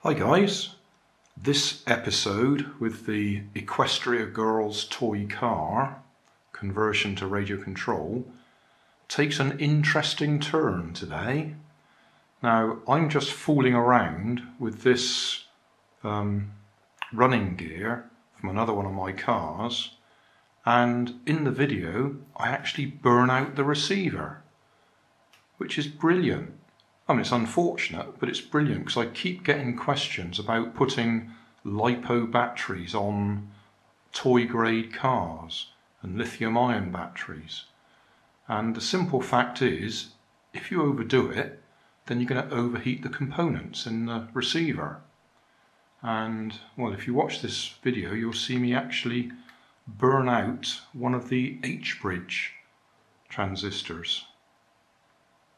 Hi guys, this episode with the Equestria Girls Toy Car conversion to radio control takes an interesting turn today. Now I'm just fooling around with this running gear from another one of my cars, and in the video I actually burn out the receiver, which is brilliant. I mean, it's unfortunate, but it's brilliant because I keep getting questions about putting LiPo batteries on toy grade cars and lithium ion batteries. And the simple fact is, if you overdo it, then you're going to overheat the components in the receiver. And well, if you watch this video, you'll see me actually burn out one of the H-bridge transistors.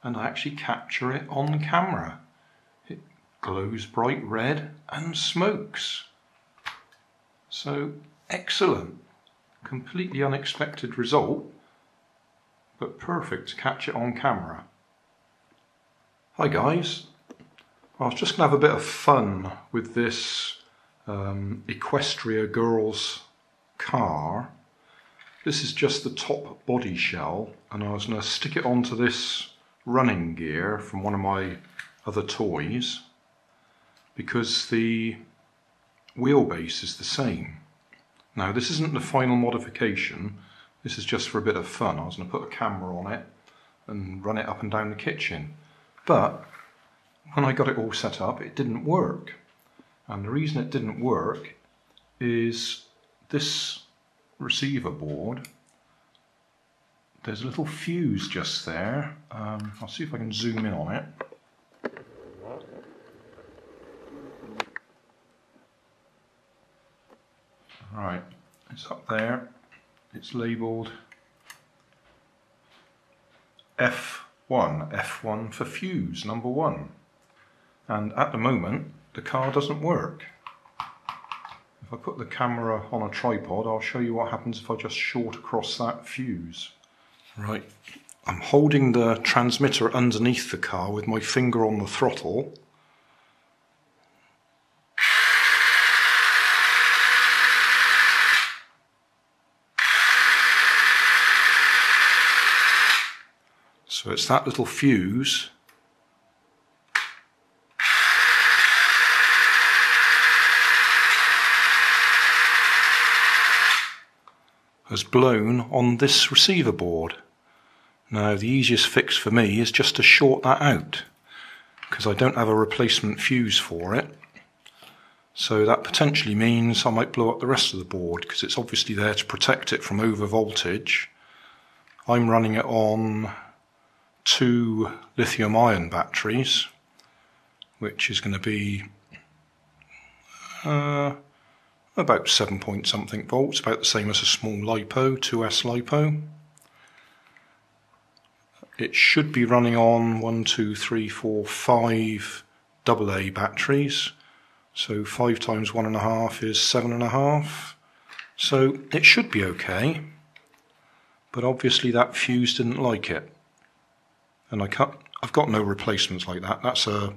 And I actually capture it on camera. It glows bright red and smokes. So excellent, completely unexpected result, but perfect to catch it on camera. Hi guys, I was just going to have a bit of fun with this Equestria Girls Car. This is just the top body shell, and I was going to stick it onto this running gear from one of my other toys because the wheelbase is the same. Now this isn't the final modification, this is just for a bit of fun. I was going to put a camera on it and run it up and down the kitchen, but when I got it all set up it didn't work. And the reason it didn't work is this receiver board. There's a little fuse just there. I'll see if I can zoom in on it. Right, it's up there. It's labelled F1. F1 for fuse, number 1. And at the moment, the car doesn't work. If I put the camera on a tripod, I'll show you what happens if I just short across that fuse. Right, I'm holding the transmitter underneath the car with my finger on the throttle. So it's that little fuse has blown on this receiver board. Now the easiest fix for me is just to short that out, because I don't have a replacement fuse for it. So that potentially means I might blow up the rest of the board, because it's obviously there to protect it from over voltage. I'm running it on 2 lithium ion batteries, which is going to be about 7 point something volts, about the same as a small LiPo, 2S LiPo. It should be running on 5 AA batteries, so 5 times 1.5 is 7.5, so it should be okay, but obviously that fuse didn't like it, and I've got no replacements like that. That's a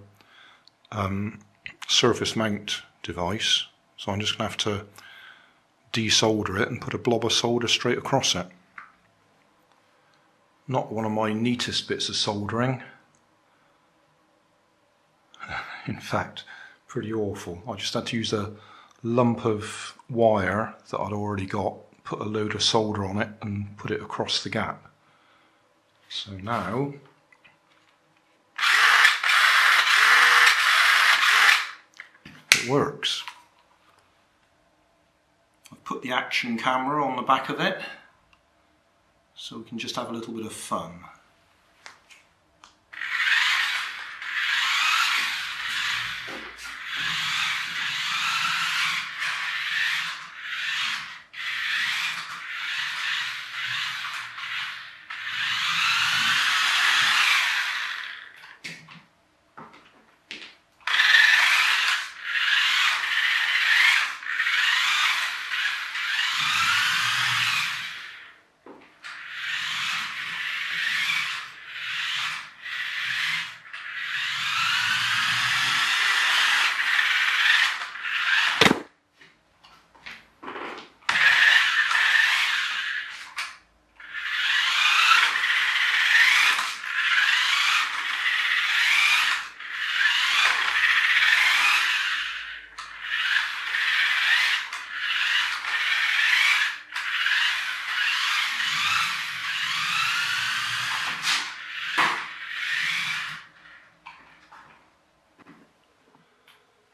surface mount device, so I'm just going to have to desolder it and put a blob of solder straight across it. Not one of my neatest bits of soldering. In fact, pretty awful. I just had to use a lump of wire that I'd already got, put a load of solder on it and put it across the gap. So now it works. I've put the action camera on the back of it, so we can just have a little bit of fun.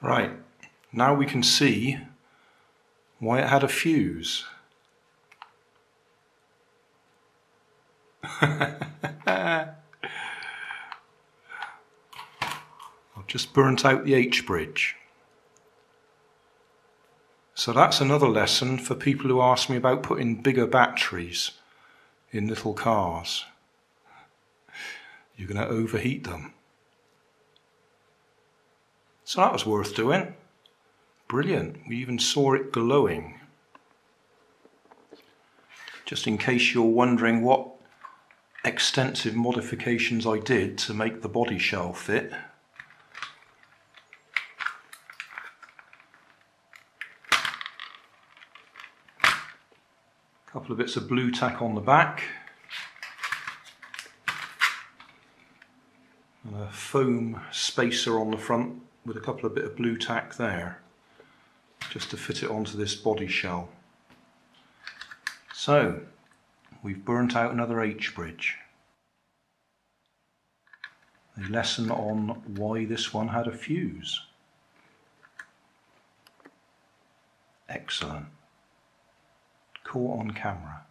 Right, now we can see why it had a fuse. I've just burnt out the H-bridge. So that's another lesson for people who ask me about putting bigger batteries in little cars. You're going to overheat them. So that was worth doing. Brilliant. We even saw it glowing. Just in case you're wondering what extensive modifications I did to make the body shell fit. A couple of bits of blue tack on the back. And a foam spacer on the front with a couple of bits of blue tack there, just to fit it onto this body shell. So, we've burnt out another H-bridge. A lesson on why this one had a fuse. Excellent. Caught on camera.